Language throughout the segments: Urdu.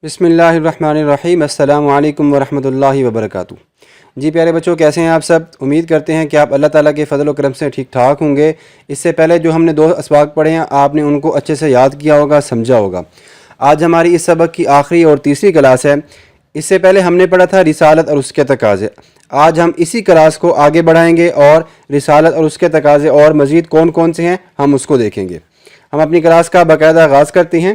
بسم اللہ الرحمن الرحیم۔ السلام علیکم ورحمۃ اللہ وبرکاتہ۔ جی پیارے بچوں، کیسے ہیں آپ سب؟ امید کرتے ہیں کہ آپ اللہ تعالیٰ کے فضل و کرم سے ٹھیک ٹھاک ہوں گے۔ اس سے پہلے جو ہم نے 2 اسباق پڑھے ہیں، آپ نے ان کو اچھے سے یاد کیا ہوگا، سمجھا ہوگا۔ آج ہماری اس سبق کی آخری اور تیسری کلاس ہے۔ اس سے پہلے ہم نے پڑھا تھا رسالت اور اس کے تقاضے۔ آج ہم اسی کلاس کو آگے بڑھائیں گے اور رسالت اور اس کے تقاضے اور مزید کون کون سے ہیں ہم اس کو دیکھیں گے۔ ہم اپنی کلاس کا باقاعدہ آغاز کرتے ہیں۔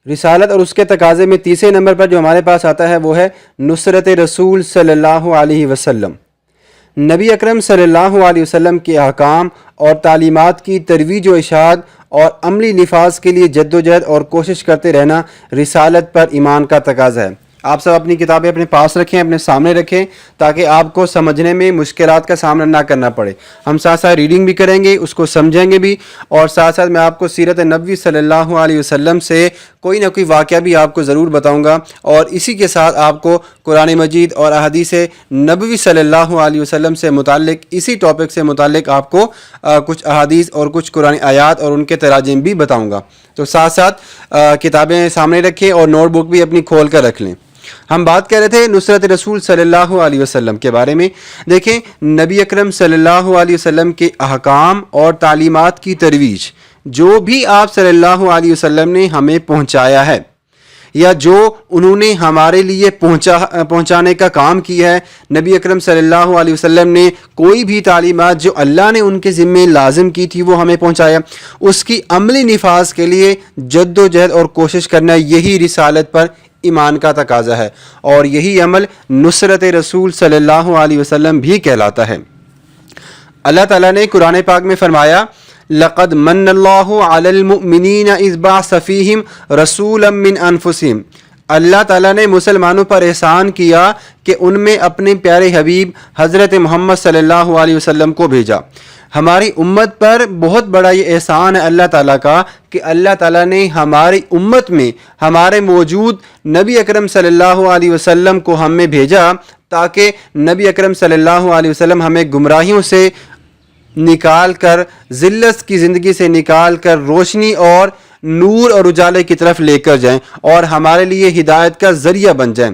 رسالت اور اس کے تقاضے میں تیسرے نمبر پر جو ہمارے پاس آتا ہے وہ ہے نصرت رسول صلی اللہ علیہ وسلم۔ نبی اکرم صلی اللہ علیہ وسلم کے احکام اور تعلیمات کی ترویج و اشاعت اور عملی نفاذ کے لیے جدوجہد اور کوشش کرتے رہنا رسالت پر ایمان کا تقاضا ہے۔ آپ سب اپنی کتابیں اپنے پاس رکھیں، اپنے سامنے رکھیں، تاکہ آپ کو سمجھنے میں مشکلات کا سامنا نہ کرنا پڑے۔ ہم ساتھ ساتھ ریڈنگ بھی کریں گے، اس کو سمجھیں گے بھی، اور ساتھ ساتھ میں آپ کو سیرت نبوی صلی اللہ علیہ وسلم سے کوئی نہ کوئی واقعہ بھی آپ کو ضرور بتاؤں گا، اور اسی کے ساتھ آپ کو قرآن مجید اور احادیث نبوی صلی اللہ علیہ وسلم سے متعلق اسی ٹاپک سے متعلق آپ کو کچھ احادیث اور کچھ قرآن آیات اور ان کے تراجم بھی بتاؤں گا۔ تو ساتھ ساتھ کتابیں سامنے رکھیں اور نوٹ بک بھی اپنی کھول کر رکھ لیں۔ ہم بات کر رہے تھے نصرت رسول صلی اللہ علیہ وسلم کے بارے میں۔ دیکھیں، نبی اکرم صلی اللہ علیہ وسلم کے احکام اور تعلیمات کی ترویج، جو بھی آپ صلی اللہ علیہ وسلم نے ہمیں پہنچایا ہے یا جو انہوں نے ہمارے لیے پہنچانے کا کام کیا ہے، نبی اکرم صلی اللہ علیہ وسلم نے کوئی بھی تعلیمات جو اللہ نے ان کے ذمے لازم کی تھی وہ ہمیں پہنچایا۔ اس کی عملی نفاذ کے لیے جد و جہد اور کوشش کرنا، یہی رسالت پر ایمان کا تقاضا ہے، اور یہی عمل نصرت رسول صلی اللہ علیہ وسلم بھی کہلاتا ہے۔ اللہ تعالیٰ نے قرآن پاک میں فرمایا، لَقَدْ مَنَّ اللَّهُ عَلَى الْمُؤْمِنِينَ إِذْ بَعَثَ فِيهِمْ رَسُولًا مِّنْ أَنفُسِهِمْ۔ اللہ تعالیٰ نے مسلمانوں پر احسان کیا کہ ان میں اپنے پیارے حبیب حضرت محمد صلی اللہ علیہ وسلم کو بھیجا۔ ہماری امت پر بہت بڑا یہ احسان ہے اللہ تعالیٰ کا کہ اللہ تعالیٰ نے ہماری امت میں ہمارے موجود نبی اکرم صلی اللہ علیہ وسلم کو ہم میں بھیجا، تاکہ نبی اکرم صلی اللہ علیہ وسلم ہمیں گمراہیوں سے نکال کر، ذلت کی زندگی سے نکال کر روشنی اور نور اور اجالے کی طرف لے کر جائیں اور ہمارے لیے ہدایت کا ذریعہ بن جائیں۔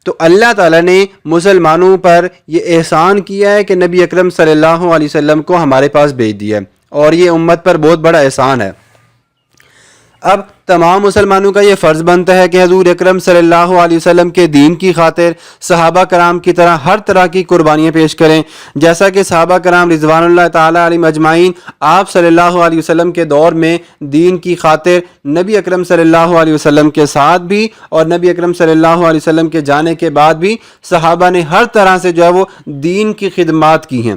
تو اللہ تعالیٰ نے مسلمانوں پر یہ احسان کیا ہے کہ نبی اکرم صلی اللہ علیہ وسلم کو ہمارے پاس بھیج دیا ہے، اور یہ امت پر بہت بڑا احسان ہے۔ اب تمام مسلمانوں کا یہ فرض بنتا ہے کہ حضور اکرم صلی اللہ علیہ وسلم کے دین کی خاطر صحابہ کرام کی طرح ہر طرح کی قربانیاں پیش کریں، جیسا کہ صحابہ کرام رضوان اللہ تعالیٰ علیہم اجمعین آپ صلی اللہ علیہ وسلم کے دور میں دین کی خاطر نبی اکرم صلی اللہ علیہ وسلم کے ساتھ بھی اور نبی اکرم صلی اللہ علیہ وسلم کے جانے کے بعد بھی صحابہ نے ہر طرح سے جو ہے وہ دین کی خدمات کی ہیں۔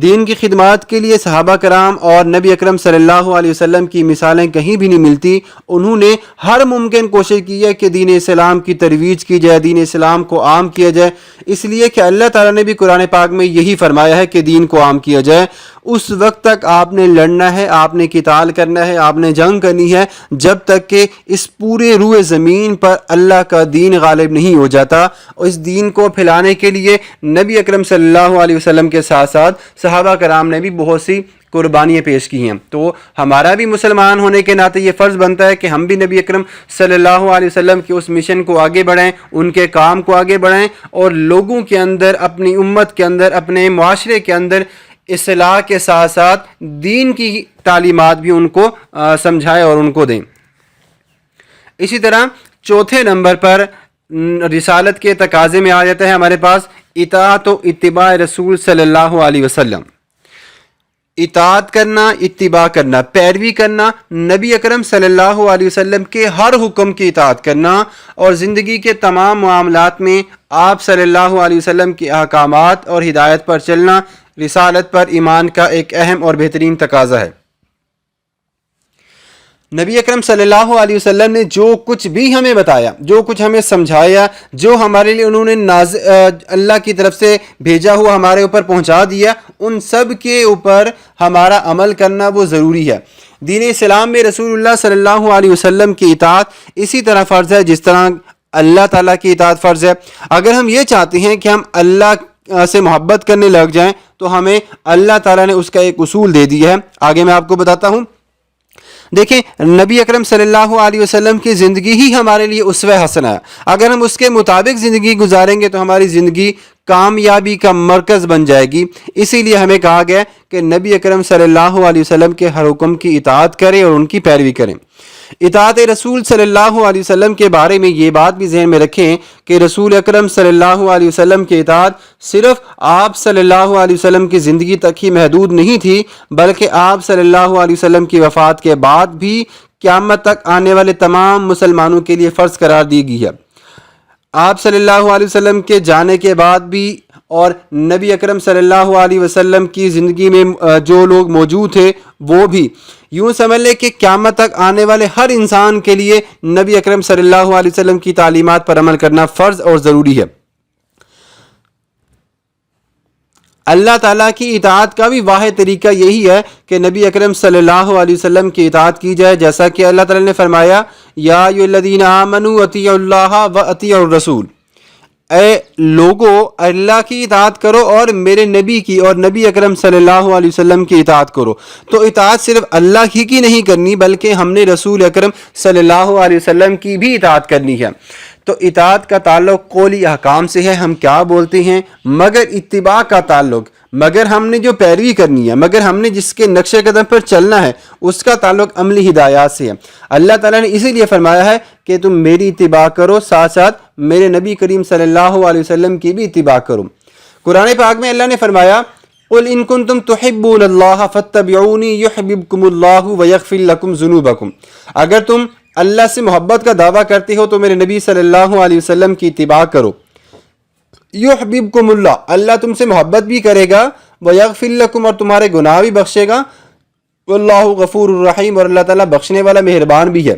دین کی خدمات کے لیے صحابہ کرام اور نبی اکرم صلی اللہ علیہ وسلم کی مثالیں کہیں بھی نہیں ملتی۔ انہوں نے ہر ممکن کوشش کی ہے کہ دین اسلام کی ترویج کی جائے، دین اسلام کو عام کیا جائے، اس لیے کہ اللہ تعالیٰ نے بھی قرآن پاک میں یہی فرمایا ہے کہ دین کو عام کیا جائے۔ اس وقت تک آپ نے لڑنا ہے، آپ نے قتال کرنا ہے، آپ نے جنگ کرنی ہے، جب تک کہ اس پورے روئے زمین پر اللہ کا دین غالب نہیں ہو جاتا۔ اس دین کو پھیلانے کے لیے نبی اکرم صلی اللہ علیہ وسلم کے ساتھ ساتھ صحابہ کرام نے بھی بہت سی قربانیاں پیش کی ہیں۔ تو ہمارا بھی مسلمان ہونے کے ناطے یہ فرض بنتا ہے کہ ہم بھی نبی اکرم صلی اللہ علیہ وسلم کے اس مشن کو آگے بڑھائیں، ان کے کام کو آگے بڑھائیں، اور لوگوں کے اندر، اپنی امت کے اندر، اپنے معاشرے کے اندر اصلاح کے ساتھ ساتھ دین کی تعلیمات بھی ان کو سمجھائیں اور ان کو دیں۔ اسی طرح چوتھے نمبر پر رسالت کے تقاضے میں آ جاتا ہے ہمارے پاس اطاعت و اتباع رسول صلی اللہ علیہ وسلم۔ اطاعت کرنا، اتباع کرنا، پیروی کرنا، نبی اکرم صلی اللہ علیہ وسلم کے ہر حکم کی اطاعت کرنا، اور زندگی کے تمام معاملات میں آپ صلی اللہ علیہ وسلم کے احکامات اور ہدایت پر چلنا رسالت پر ایمان کا ایک اہم اور بہترین تقاضا ہے۔ نبی اکرم صلی اللہ علیہ وسلم نے جو کچھ بھی ہمیں بتایا، جو کچھ ہمیں سمجھایا، جو ہمارے لیے انہوں نے اللہ کی طرف سے بھیجا ہوا ہمارے اوپر پہنچا دیا، ان سب کے اوپر ہمارا عمل کرنا وہ ضروری ہے۔ دین اسلام میں رسول اللہ صلی اللہ علیہ وسلم کی اطاعت اسی طرح فرض ہے جس طرح اللہ تعالیٰ کی اطاعت فرض ہے۔ اگر ہم یہ چاہتے ہیں کہ ہم اللہ سے محبت کرنے لگ جائیں تو ہمیں اللہ تعالیٰ نے اس کا ایک اصول دے دیا ہے. آگے میں آپ کو بتاتا ہوں. دیکھیں نبی اکرم صلی اللہ علیہ وسلم کی زندگی ہی ہمارے لیے اسوہ حسنہ ہے. اگر ہم اس کے مطابق زندگی گزاریں گے تو ہماری زندگی کامیابی کا مرکز بن جائے گی. اسی لیے ہمیں کہا گیا کہ نبی اکرم صلی اللہ علیہ وسلم کے ہر حکم کی اطاعت کریں اور ان کی پیروی کریں. اطاعت رسول صلی اللہ علیہ وسلم کے بارے میں یہ بات بھی ذہن میں رکھیں کہ رسول اکرم صلی اللہ علیہ وسلم کی اطاعت صرف آپ صلی اللہ علیہ وسلم کی زندگی تک ہی محدود نہیں تھی، بلکہ آپ صلی اللہ علیہ وسلم کی وفات کے بعد بھی قیامت تک آنے والے تمام مسلمانوں کے لیے فرض قرار دی گئی ہے. آپ صلی اللہ علیہ وسلم کے جانے کے بعد بھی اور نبی اکرم صلی اللہ علیہ وسلم کی زندگی میں جو لوگ موجود تھے وہ بھی، یوں سمجھ لیں کہ قیامت تک آنے والے ہر انسان کے لیے نبی اکرم صلی اللہ علیہ وسلم کی تعلیمات پر عمل کرنا فرض اور ضروری ہے. اللہ تعالیٰ کی اطاعت کا بھی واحد طریقہ یہی ہے کہ نبی اکرم صلی اللہ علیہ وسلم کی اطاعت کی جائے، جیسا کہ اللہ تعالیٰ نے فرمایا یا ایھا الذین آمنوا اطیعوا اللہ واطیعوا الرسول، اے لوگو اللہ کی اطاعت کرو اور میرے نبی کی اور نبی اکرم صلی اللہ علیہ وسلم کی اطاعت کرو. تو اطاعت صرف اللہ ہی کی نہیں کرنی بلکہ ہم نے رسول اکرم صلی اللہ علیہ وسلم کی بھی اطاعت کرنی ہے. تو اطاعت کا تعلق قولی احکام سے ہے، ہم کیا بولتے ہیں، مگر اتباع کا تعلق، مگر ہم نے جو پیروی کرنی ہے، مگر ہم نے جس کے نقش قدم پر چلنا ہے، اس کا تعلق عملی ہدایات سے ہے. اللہ تعالیٰ نے اسی لیے فرمایا ہے کہ تم میری اتباع کرو، ساتھ ساتھ میرے نبی کریم صلی اللہ علیہ وسلم کی بھی اتباع کرو. قرآن پاک میں اللہ نے فرمایا قُلْ إِن كُنتُمْ تُحِبُّونَ اللَّهَ فَاتَّبِعُونِي يُحْبِبْكُمُ اللَّهُ وَيَغْفِرْ لَكُمْ ذُنُوبَكُمْ. اگر تم اللہ سے محبت کا دعویٰ کرتے ہو تو میرے نبی صلی اللہ علیہ وسلم کی اتباع کرو. یحببکم اللہ، اللہ تم سے محبت بھی کرے گا، ویغفر لکم، اور تمہارے گناہ بھی بخشے گا، واللہ غفور الرحیم، اور اللہ تعالیٰ بخشنے والا مہربان بھی ہے.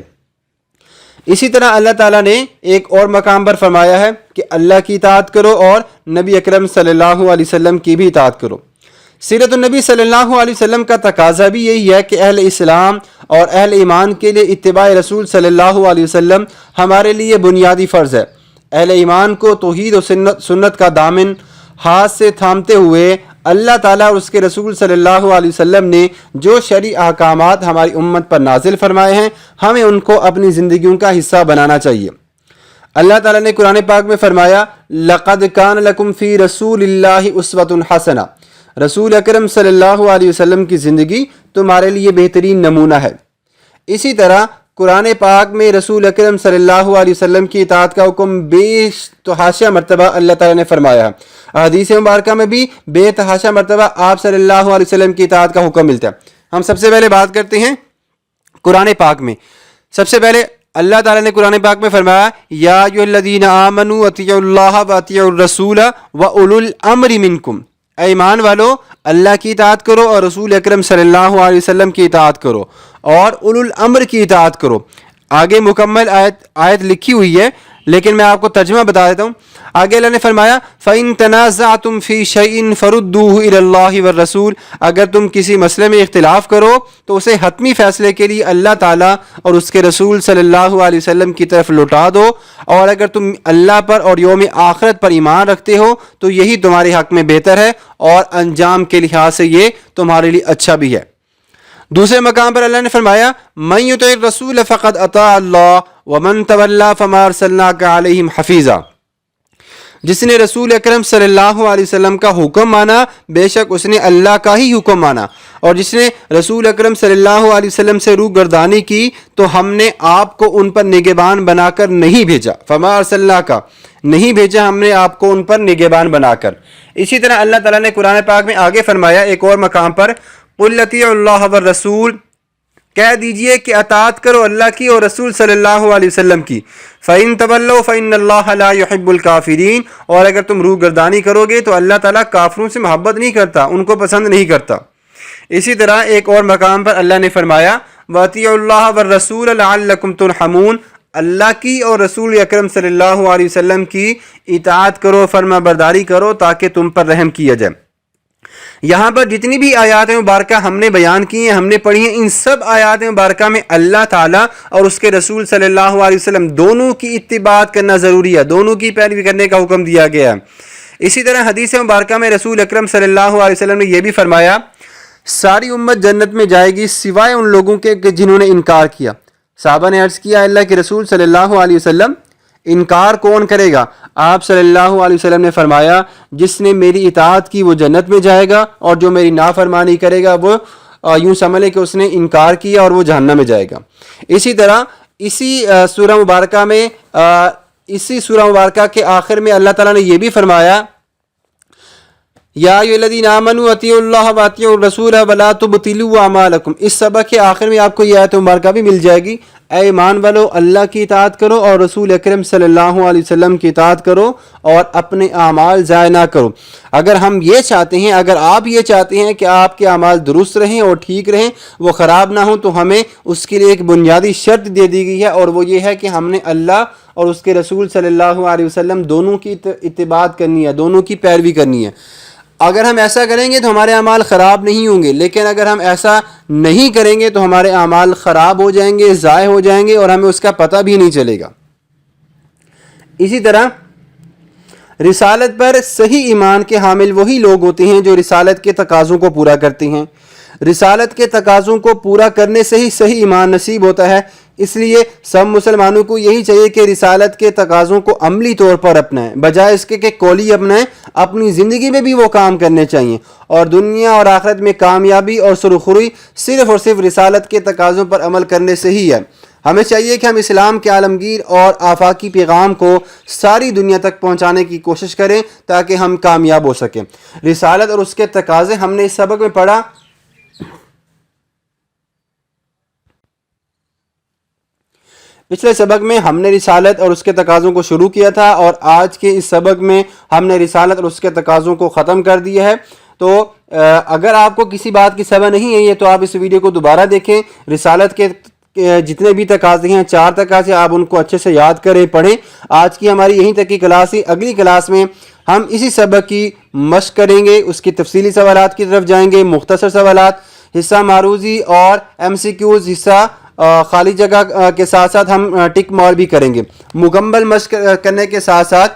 اسی طرح اللہ تعالیٰ نے ایک اور مقام پر فرمایا ہے کہ اللہ کی اطاعت کرو اور نبی اکرم صلی اللہ علیہ وسلم کی بھی اطاعت کرو. سیرت النبی صلی اللہ علیہ وسلم کا تقاضا بھی یہی ہے کہ اہل اسلام اور اہل ایمان کے لیے اتباع رسول صلی اللہ علیہ وسلم ہمارے لیے بنیادی فرض ہے. اہل ایمان کو توحید و سنت کا دامن ہاتھ سے تھامتے ہوئے اللہ تعالیٰ اور اس کے رسول صلی اللہ علیہ وسلم نے جو شرعی احکامات ہماری امت پر نازل فرمائے ہیں، ہمیں ان کو اپنی زندگیوں کا حصہ بنانا چاہیے. اللہ تعالیٰ نے قرآن پاک میں فرمایا لَقَدْ كَانَ لَكُمْ فِي رَسُولِ اللَّهِ أُسْوَةٌ حَسَنَةٌ، رسول اکرم صلی اللہ علیہ وسلم کی زندگی تمہارے لیے بہترین نمونہ ہے. اسی طرح قرآن پاک میں رسول اکرم صلی اللہ علیہ وسلم کی اطاعت کا حکم بے تحاشا مرتبہ اللہ تعالیٰ نے فرمایا. حدیث مبارکہ میں بھی بے تحاشا مرتبہ آپ صلی اللہ علیہ وسلم کی اطاعت کا حکم ملتا ہے. ہم سب سے پہلے بات کرتے ہیں قرآن پاک میں. سب سے پہلے اللہ تعالیٰ نے قرآن پاک میں فرمایا یا ایھا الذین آمنوا اطیعوا اللہ واطیعوا الرسول واولی الامر منکم، اے ایمان والو اللہ کی اطاعت کرو اور رسول اکرم صلی اللہ علیہ وسلم کی اطاعت کرو اور اولو الامر کی اطاعت کرو. آگے مکمل آیت لکھی ہوئی ہے لیکن میں آپ کو ترجمہ بتا دیتا ہوں. آگے اللہ نے فرمایا فَإِن تَنَازَعْتُمْ فِي شَيْءٍ فَرُدُّوهُ إِلَى اللَّهِ وَالرَّسُولِ، اگر تم کسی مسئلے میں اختلاف کرو تو اسے حتمی فیصلے کے لیے اللہ تعالیٰ اور اس کے رسول صلی اللہ علیہ وسلم کی طرف لوٹا دو، اور اگر تم اللہ پر اور یوم آخرت پر ایمان رکھتے ہو تو یہی تمہارے حق میں بہتر ہے اور انجام کے لحاظ سے یہ تمہارے لیے اچھا بھی ہے. دوسرے مقام پر اللہ نے فرمایا من یطع الرسول فقد اطاع اللہ ومن تولى فما ارسلناک علیہم حفیظا، جس نے رسول اکرم صلی اللہ علیہ وسلم کا حکم مانا بے شک اس نے اللہ کا ہی حکم مانا، اور جس نے رسول اکرم صلی اللہ علیہ وسلم سے روگردانی کی تو ہم نے آپ کو ان پر نگہبان بنا کر نہیں بھیجا، فما ارسلناک، نہیں بھیجا ہم نے آپ کو ان پر نگہبان بنا کر. اسی طرح اللہ تعالیٰ نے قرآن پاک میں آگے فرمایا ایک اور مقام پر قُلْ اطیعوا اللہ والرسول، کہہ دیجئے کہ اطاعت کرو اللہ کی اور رسول صلی اللہ علیہ وسلم کی. فَإِن تَوَلَّوْا فَإِنَّ اللَّهَ لَا يُحِبُّ الْكَافِرِينَ، اور اگر تم روح گردانی کرو گے تو اللہ تعالیٰ کافروں سے محبت نہیں کرتا، ان کو پسند نہیں کرتا. اسی طرح ایک اور مقام پر اللہ نے فرمایا وَأَطِيعُوا اللَّهَ وَالرَّسُولَ لَعَلَّكُمْ تُرْحَمُونَ، اللہ کی اور رسول اکرم صلی اللہ علیہ وسلم کی اطاعت کرو، فرما برداری کرو تاکہ تم پر رحم کیا جائے. یہاں پر جتنی بھی آیات مبارکہ ہم نے بیان کی ہیں، ہم نے پڑھی ہیں، ان سب آیات مبارکہ میں اللہ تعالیٰ اور اس کے رسول صلی اللہ علیہ وسلم دونوں کی اتباع کرنا ضروری ہے، دونوں کی پیروی کرنے کا حکم دیا گیا ہے. اسی طرح حدیث مبارکہ میں رسول اکرم صلی اللہ علیہ وسلم نے یہ بھی فرمایا ساری امت جنت میں جائے گی سوائے ان لوگوں کے کہ جنہوں نے انکار کیا۔ صحابہ نے عرض کیا اللہ کے رسول صلی اللہ علیہ وسلم انکار کون کرے گا؟ آپ صلی اللہ علیہ وسلم نے فرمایا جس نے میری اطاعت کی وہ جنت میں جائے گا اور جو میری نافرمانی کرے گا وہ یوں سمجھ لے کہ اس نے انکار کیا اور وہ جہنم میں جائے گا۔ اسی طرح اسی سورہ مبارکہ میں اسی سورہ مبارکہ کے آخر میں اللہ تعالیٰ نے یہ بھی فرمایا یا ایھا الذین آمنوا اطیعوا اللہ واطیعوا الرسول ولا تبطلوا اعمالکم۔ اس سبق کے آخر میں آپ کو یہ آیت مبارکہ بھی مل جائے گی، اے ایمان والو اللہ کی اطاعت کرو اور رسول اکرم صلی اللہ علیہ وسلم کی اطاعت کرو اور اپنے اعمال ضائع نہ کرو۔ اگر ہم یہ چاہتے ہیں، اگر آپ یہ چاہتے ہیں کہ آپ کے اعمال درست رہیں اور ٹھیک رہیں، وہ خراب نہ ہوں، تو ہمیں اس کے لیے ایک بنیادی شرط دے دی گئی ہے اور وہ یہ ہے کہ ہم نے اللہ اور اس کے رسول صلی اللہ علیہ وسلم دونوں کی اتباع کرنی ہے، دونوں کی پیروی کرنی ہے۔ اگر ہم ایسا کریں گے تو ہمارے اعمال خراب نہیں ہوں گے، لیکن اگر ہم ایسا نہیں کریں گے تو ہمارے اعمال خراب ہو جائیں گے، ضائع ہو جائیں گے اور ہمیں اس کا پتہ بھی نہیں چلے گا۔ اسی طرح رسالت پر صحیح ایمان کے حامل وہی لوگ ہوتے ہیں جو رسالت کے تقاضوں کو پورا کرتے ہیں۔ رسالت کے تقاضوں کو پورا کرنے سے ہی صحیح ایمان نصیب ہوتا ہے، اس لیے سب مسلمانوں کو یہی چاہیے کہ رسالت کے تقاضوں کو عملی طور پر اپنائیں، بجائے اس کے کہ قولی اپنائیں۔ اپنی زندگی میں بھی وہ کام کرنے چاہیے اور دنیا اور آخرت میں کامیابی اور سرخروئی صرف اور صرف رسالت کے تقاضوں پر عمل کرنے سے ہی ہے۔ ہمیں چاہیے کہ ہم اسلام کے عالمگیر اور آفاقی پیغام کو ساری دنیا تک پہنچانے کی کوشش کریں تاکہ ہم کامیاب ہو سکیں۔ رسالت اور اس کے تقاضے ہم نے اس سبق میں پڑھا۔ پچھلے سبق میں ہم نے رسالت اور اس کے تقاضوں کو شروع کیا تھا اور آج کے اس سبق میں ہم نے رسالت اور اس کے تقاضوں کو ختم کر دیا ہے۔ تو اگر آپ کو کسی بات کی سمجھ نہیں ہے تو آپ اس ویڈیو کو دوبارہ دیکھیں۔ رسالت کے جتنے بھی تقاضے ہیں 4 تقاضے، آپ ان کو اچھے سے یاد کریں، پڑھیں۔ آج کی ہماری یہیں تک کی کلاس ہے۔ اگلی کلاس میں ہم اسی سبق کی مشق کریں گے، اس کی تفصیلی سوالات کی طرف جائیں گے، مختصر سوالات، حصہ معروضی اور MCQs، حصہ خالی جگہ کے ساتھ ساتھ ہم ٹک مار بھی کریں گے۔ مکمل مشق کرنے کے ساتھ ساتھ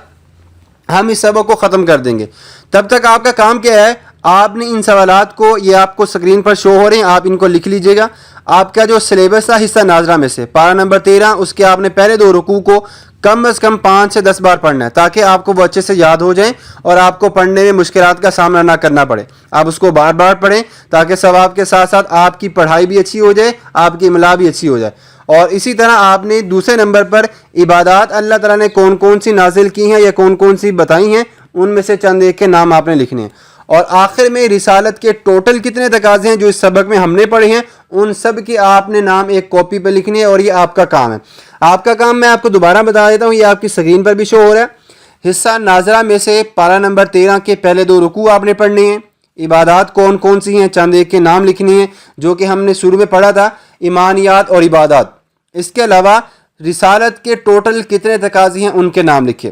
ہم اس سبق کو ختم کر دیں گے۔ تب تک آپ کا کام کیا ہے؟ آپ نے ان سوالات کو، یہ آپ کو سکرین پر شو ہو رہے ہیں، آپ ان کو لکھ لیجئے گا۔ آپ کا جو سلیبس تھا حصہ ناظرہ میں سے پارہ نمبر 13، اس کے آپ نے پہلے 2 رکوع کو کم از کم 5 سے 10 بار پڑھنا ہے تاکہ آپ کو وہ اچھے سے یاد ہو جائیں اور آپ کو پڑھنے میں مشکلات کا سامنا نہ کرنا پڑے۔ آپ اس کو بار بار پڑھیں تاکہ ثواب کے ساتھ ساتھ آپ کی پڑھائی بھی اچھی ہو جائے، آپ کی املا بھی اچھی ہو جائے۔ اور اسی طرح آپ نے دوسرے نمبر پر عبادات اللہ تعالیٰ نے کون کون سی نازل کی ہیں یا کون کون سی بتائی ہیں، ان میں سے چند ایک کے نام آپ نے لکھنے ہیں۔ اور آخر میں رسالت کے ٹوٹل کتنے تقاضے ہیں جو اس سبق میں ہم نے پڑھے ہیں، ان سب کے آپ نے نام ایک کاپی پہ لکھنے ہیں اور یہ آپ کا کام ہے۔ آپ کا کام میں آپ کو دوبارہ بتا دیتا ہوں، یہ آپ کی سکرین پر بھی شو ہو رہا ہے۔ حصہ ناظرہ میں سے پارہ نمبر 13 کے پہلے 2 رکوع آپ نے پڑھنے ہیں۔ عبادات کون کون سی ہیں، چند ایک کے نام لکھنے ہیں جو کہ ہم نے شروع میں پڑھا تھا، ایمانیات اور عبادات۔ اس کے علاوہ رسالت کے ٹوٹل کتنے تقاضے ہیں ان کے نام لکھیں۔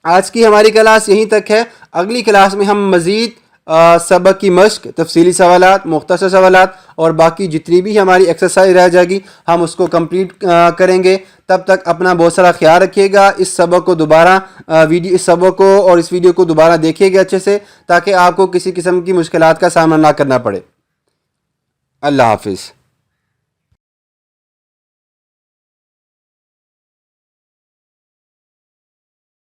آج کی ہماری کلاس یہیں تک ہے۔ اگلی کلاس میں ہم مزید سبق کی مشق، تفصیلی سوالات، مختصر سوالات اور باقی جتنی بھی ہماری ایکسرسائز رہ جائے گی ہم اس کو کمپلیٹ کریں گے۔ تب تک اپنا بہت سارا خیال رکھیے گا۔ اس سبق کو دوبارہ اس سبق کو اور اس ویڈیو کو دوبارہ دیکھیے گا اچھے سے تاکہ آپ کو کسی قسم کی مشکلات کا سامنا نہ کرنا پڑے۔ اللہ حافظ۔